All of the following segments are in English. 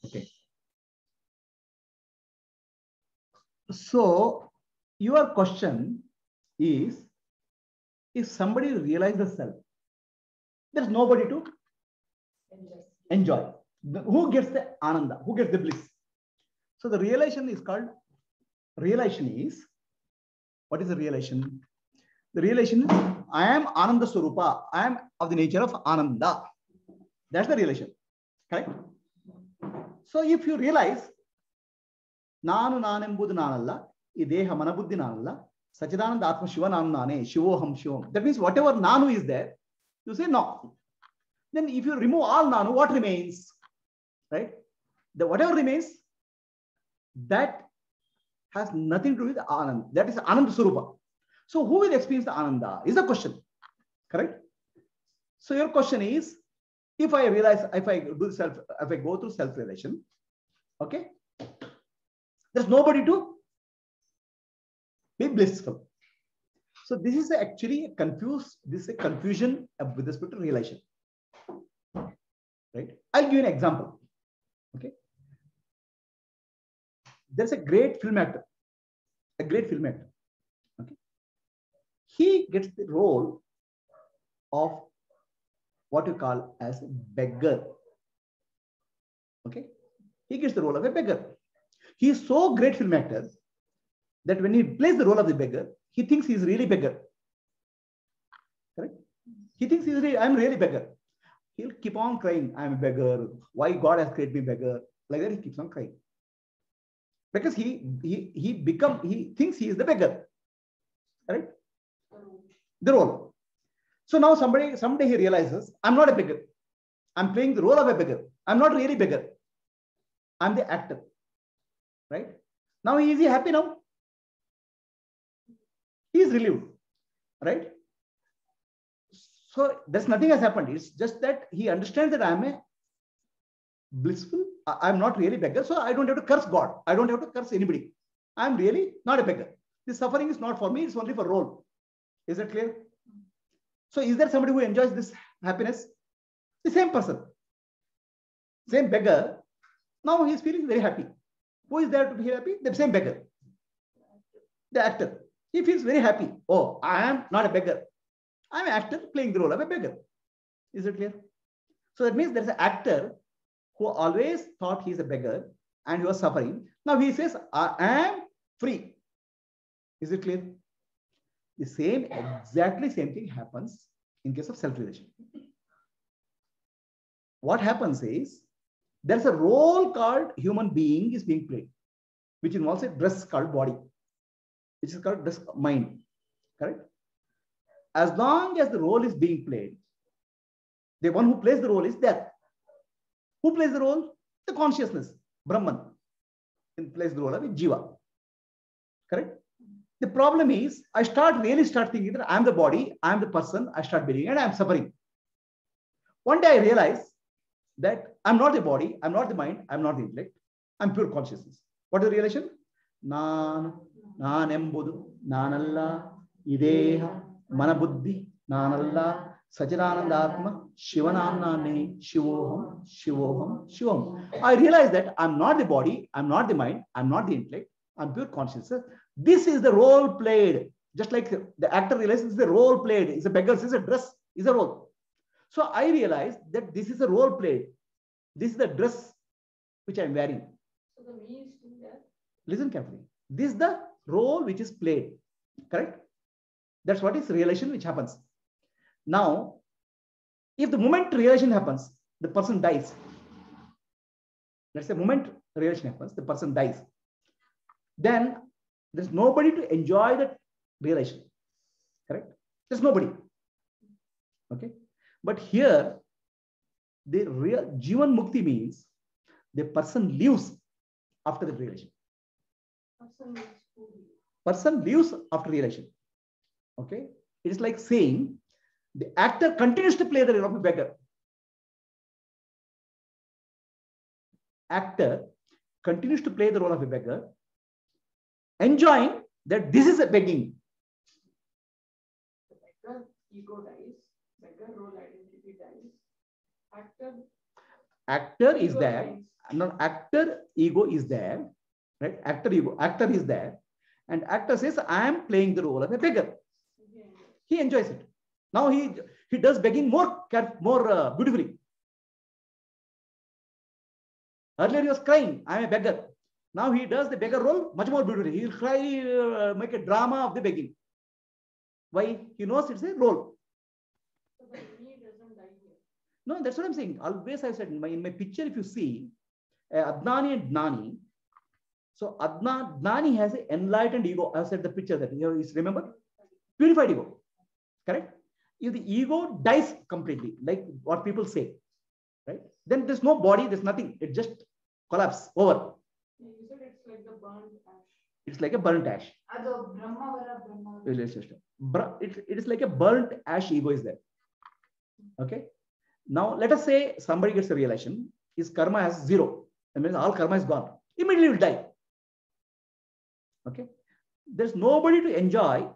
Okay. So your question is, if somebody realizes the self, there's nobody to enjoy. Who gets the ananda? Who gets the bliss? So the realization is called, realization is, what is the realization? The realization is, I am Ananda Swarupa. I am of the nature of Ananda. That's the realization. Correct? So if you realize, Nanu Nanembudu Nanalla, Ideha Manabuddhi Nanalla, Sachidananda Atma Shiva Nane, Shivoham Shivam. That means whatever Nanu is there, you say no. Then if you remove all Nanu, what remains? Right? The whatever remains, that has nothing to do with Anand. That is Ananda Swarupa. So who will experience the Ananda is the question. Correct? So your question is, if I realize, if I do self, if I go through self-realization, okay, there's nobody to be blissful. So this is actually a confusion with respect to realization. Right? I'll give you an example. Okay. There's a great film actor. Okay. He gets the role of what you call as beggar. Okay. He gets the role of a beggar. He is so great film actor that when he plays the role of the beggar, he thinks he's really beggar. Correct? He thinks I'm really beggar. He'll keep on crying, I'm a beggar. Why God has created me beggar? Like that, he keeps on crying. Because he thinks he is the beggar. Right? The role. So now someday he realizes, I'm not a beggar. I'm playing the role of a beggar. I'm not really beggar. I'm the actor. Right? Now is he happy now? He is relieved. Right? So there's nothing has happened. It's just that he understands that I'm a blissful. I'm not really beggar. So I don't have to curse God. I don't have to curse anybody. I'm really not a beggar. This suffering is not for me. It's only for role. Is that clear? So is there somebody who enjoys this happiness? The same person. Same beggar. Now he's feeling very happy. Who is there to be happy? The same beggar. The actor. He feels very happy. Oh, I am not a beggar. I'm an actor playing the role of a beggar. Is it clear? So that means there's an actor who always thought he's a beggar and he was suffering. Now he says, I am free. Is it clear? The exactly same thing happens in case of self-realization. What happens is, there's a role called human being is being played, which involves a dress called body, which is called dress mind. Correct? As long as the role is being played, the one who plays the role is there. Who plays the role? The consciousness, Brahman, plays the role of a Jiva. Correct? The problem is, I really start thinking that I'm the body, I'm the person, I start believing and I'm suffering. One day I realize that I'm not the body, I'm not the mind, I'm not the intellect, I'm pure consciousness. What is the realization? Nanembudu, Nanalla, Ideha, Manabuddhi, Nanalla, Sachidanandatma, Shivanamnane, Shivoham, Shivoham, Shivam. I realize that I'm not the body, I'm not the mind, I'm not the intellect, I'm pure consciousness. This is the role played. Just like the actor realizes the role played. It's a beggar, it's a dress, it's a role. So I realized that this is a role played. This is the dress which I'm wearing. So the me is still there. Listen carefully. This is the role which is played. Correct? That's what is realization which happens. Now, if the moment realization happens, the person dies. Let's say moment realization happens, the person dies. Then there's nobody to enjoy that realization. Correct? There's nobody. Okay? But here, the real Jivan Mukti means the person lives after the realization. Person lives after realization. Okay? It is like saying the actor continues to play the role of a beggar. Actor continues to play the role of a beggar, enjoying that this is a begging. The beggar ego dies, beggar role identity if he dies, actor Actor is ego there. remains. No, actor ego is there, right? Actor is there, and actor says, "I am playing the role of a beggar." He enjoys. He enjoys it. Now he does begging more beautifully. Earlier he was crying, "I am a beggar." Now he does the beggar role much more beautifully. He will cry, make a drama of the begging. Why? He knows it's a role. So the me doesn't die here. No, that's what I'm saying. Always I said in my picture, if you see Adnani and Gnani, so Gnani has an enlightened ego. I said the picture that you remember? Purified ego. Correct? If the ego dies completely, like what people say, right? Then there's no body, there's nothing. It just collapses over. You said it's like the burnt ash. It's like a burnt ash. It is like a burnt ash ego is there. Okay. Now let us say somebody gets a realization, his karma has 0. That means all karma is gone. Immediately will die. Okay. There's nobody to enjoy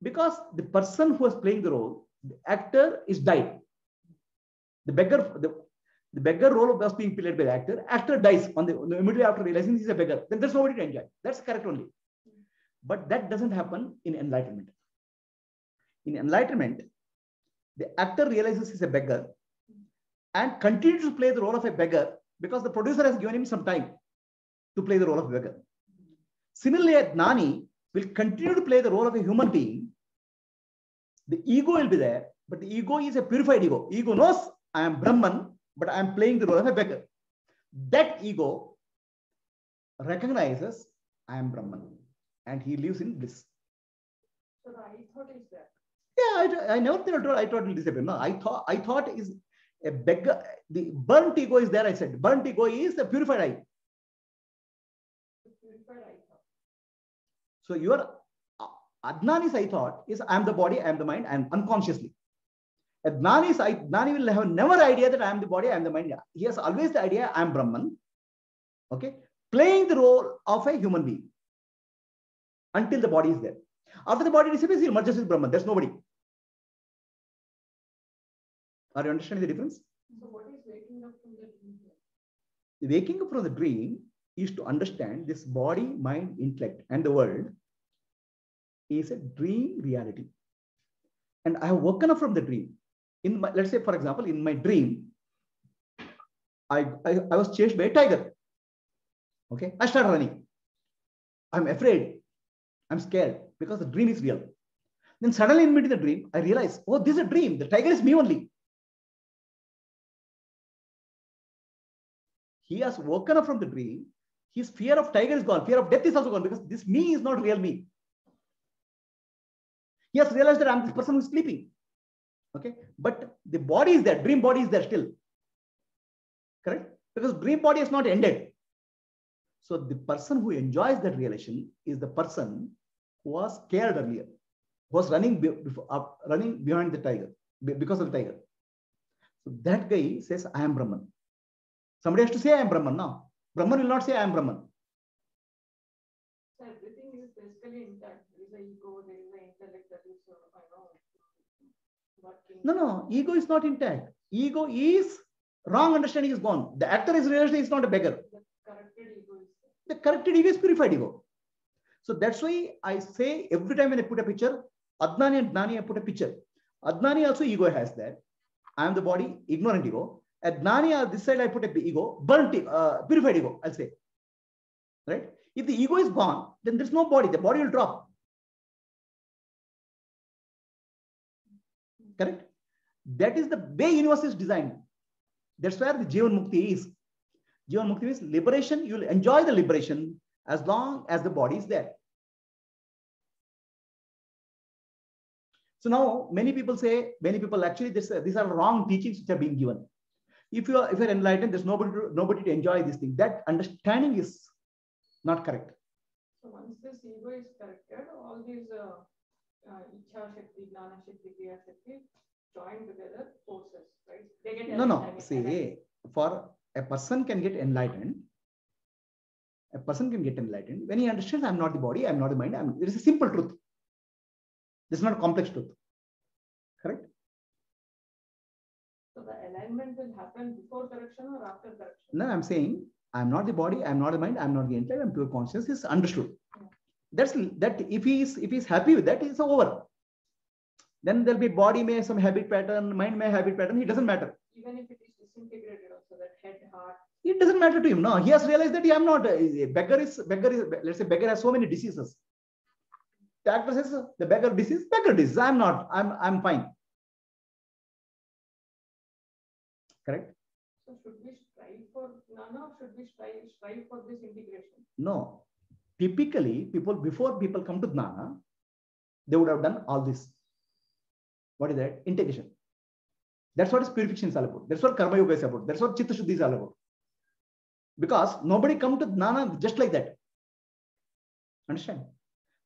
because the person who was playing the role, the actor, is died. The beggar role was being played by the actor. Actor dies immediately after realizing he's a beggar. Then there's nobody to enjoy. That's correct only. But that doesn't happen in enlightenment. In enlightenment, the actor realizes he's a beggar and continues to play the role of a beggar because the producer has given him some time to play the role of a beggar. Similarly, Gnani will continue to play the role of a human being. The ego will be there, but the ego is a purified ego. Ego knows I am Brahman, but I am playing the role of a beggar. That ego recognizes I am Brahman and he lives in bliss. So the I thought is that. Yeah, I never thought I totally disappeared. No, I thought is a beggar. The burnt ego is there. I said burnt ego is the purified I. The purified I thought. So your Adnani's I thought is I am the body, I am the mind, and unconsciously. Adnani will have never idea that I am the body, I am the mind. He has always the idea I am Brahman. Okay, playing the role of a human being until the body is there. After the body disappears, he merges with Brahman. There's nobody. Are you understanding the difference? So what is waking up from the dream here? The waking up from the dream is to understand this body, mind, intellect, and the world is a dream reality. And I have woken up from the dream. Let's say, for example, in my dream, I was chased by a tiger. Okay, I started running. I'm afraid. I'm scared because the dream is real. Then suddenly in the dream, I realize, oh, this is a dream. The tiger is me only. He has woken up from the dream. His fear of tiger is gone. Fear of death is also gone because this me is not real me. He has realized that I'm this person who is sleeping. Okay, but the body is there. Dream body is there still. Correct? Because dream body has not ended. So the person who enjoys that realization is the person who was scared earlier, who was running behind the tiger because of the tiger. So that guy says, I am Brahman. Somebody has to say I am Brahman now. Brahman will not say I am Brahman. So everything is basically intact. There is an ego, there is an intellect that is, working. No, ego is not intact. Ego is, wrong understanding is gone. The actor is realized he is not a beggar. The corrected ego is The there. corrected ego is purified ego. So that's why I say every time when I put a picture, Adnani and Gnani, I put a picture. Adnani also ego has that. I am the body, ignorant ego. At Gnani, this side I put a ego, purified ego, I'll say. Right? If the ego is gone, then there's no body. The body will drop. Correct? That is the way universe is designed. That's where the Jivan Mukti is. Jivan Mukti means liberation. You will enjoy the liberation as long as the body is there. So now many people actually these are wrong teachings which are being given. If you're enlightened, there's nobody to enjoy this thing. That understanding is not correct. So once this ego is corrected, all these Ichha Shakti, Gnana Shakti, Kriya Shakti join together forces, right? They get No. See, for a person can get enlightened. A person can get enlightened when he understands I'm not the body, I'm not the mind. There is a simple truth. This is not a complex truth. Correct? So the alignment will happen before correction or after correction? No, I'm saying I'm not the body, I'm not the mind, I'm not the intellect, I'm pure consciousness is understood. Yeah. That's that if he's happy with that, it's over. Then there'll be body may some habit pattern, mind may habit pattern, it doesn't matter. Even if it is disintegrated also, that head, heart. It doesn't matter to him. No, he has realized that I'm not beggar is let's say beggar has so many diseases. The actor says the beggar disease, I'm not, I'm fine. Correct? So should we strive for jnana or should we strive for this integration? No. Typically, before people come to jnana, they would have done all this. What is that? Integration. That's what is purification is all about. That's what karma yoga is about. That's what chitta shuddhi is all about. Because nobody come to jnana just like that. Understand?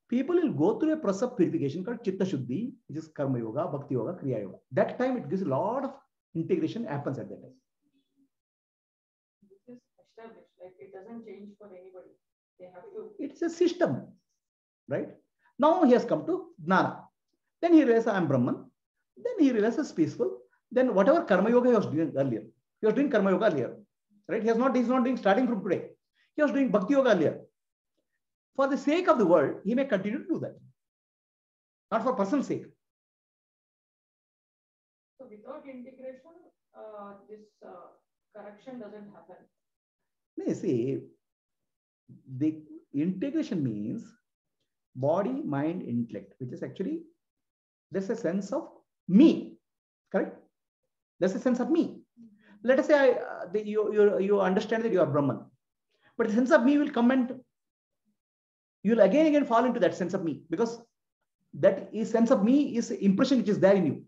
People will go through a process of purification called chitta shuddhi, which is karma yoga, bhakti yoga, kriya yoga. That time it gives a lot of integration happens at that time. This is established, like it doesn't change for anybody. They have to. It's a system, right? Now he has come to jnana. Then he realizes I am Brahman. Then he realizes peaceful. Then whatever karma yoga he was doing earlier, he was doing karma yoga earlier, right? He's not doing starting from today. He was doing bhakti yoga earlier. For the sake of the world, he may continue to do that. Not for personal sake. So without integration, this correction doesn't happen. You see, the integration means body, mind, intellect, which is actually, there's a sense of me, correct? There's a sense of me. Let us say you understand that you are Brahman, but the sense of me will come and you will again fall into that sense of me, because that is sense of me is impression which is there in you.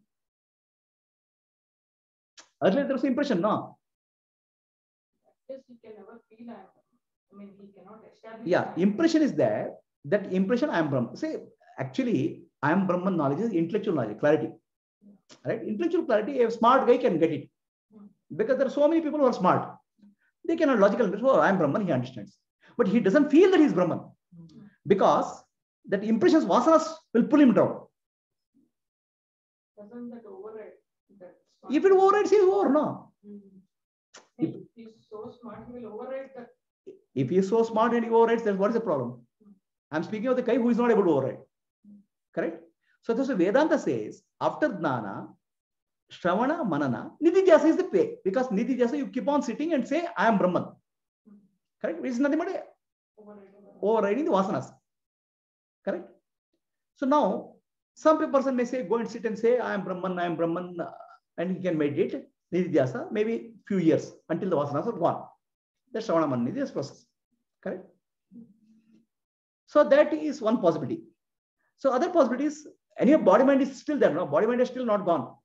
Earlier there was impression, no? Yes, he can never feel I mean, he cannot establish. Yeah, impression is there. That impression I am Brahman. Say, actually, I am Brahman knowledge is intellectual knowledge, clarity. Right? Intellectual clarity, a smart guy can get it. Because there are so many people who are smart. They cannot logical understand, oh, I am Brahman, he understands. But he doesn't feel that he is Brahman. Because that impressions, vasanas will pull him down. Doesn't that override? If it overrides, he is over, no? If he's so smart, he will override that. If he is so smart and he overrides, then what is the problem? I'm speaking of the guy who is not able to override. Correct? So this Vedanta says, after jnana, Shravana, Manana, Nididhyasa is the way. Because Nididhyasa, you keep on sitting and say, I am Brahman. Correct? It is nothing but overriding the vasanas. Correct? So now, some person may say, go and sit and say, I am Brahman, and he can meditate, Nididhyasa, maybe few years until the vasanas are gone. That's Shravana, Manana, Nididhyasa process. Correct? So that is one possibility. So other possibilities, any body mind is still there, no? Body mind is still not gone.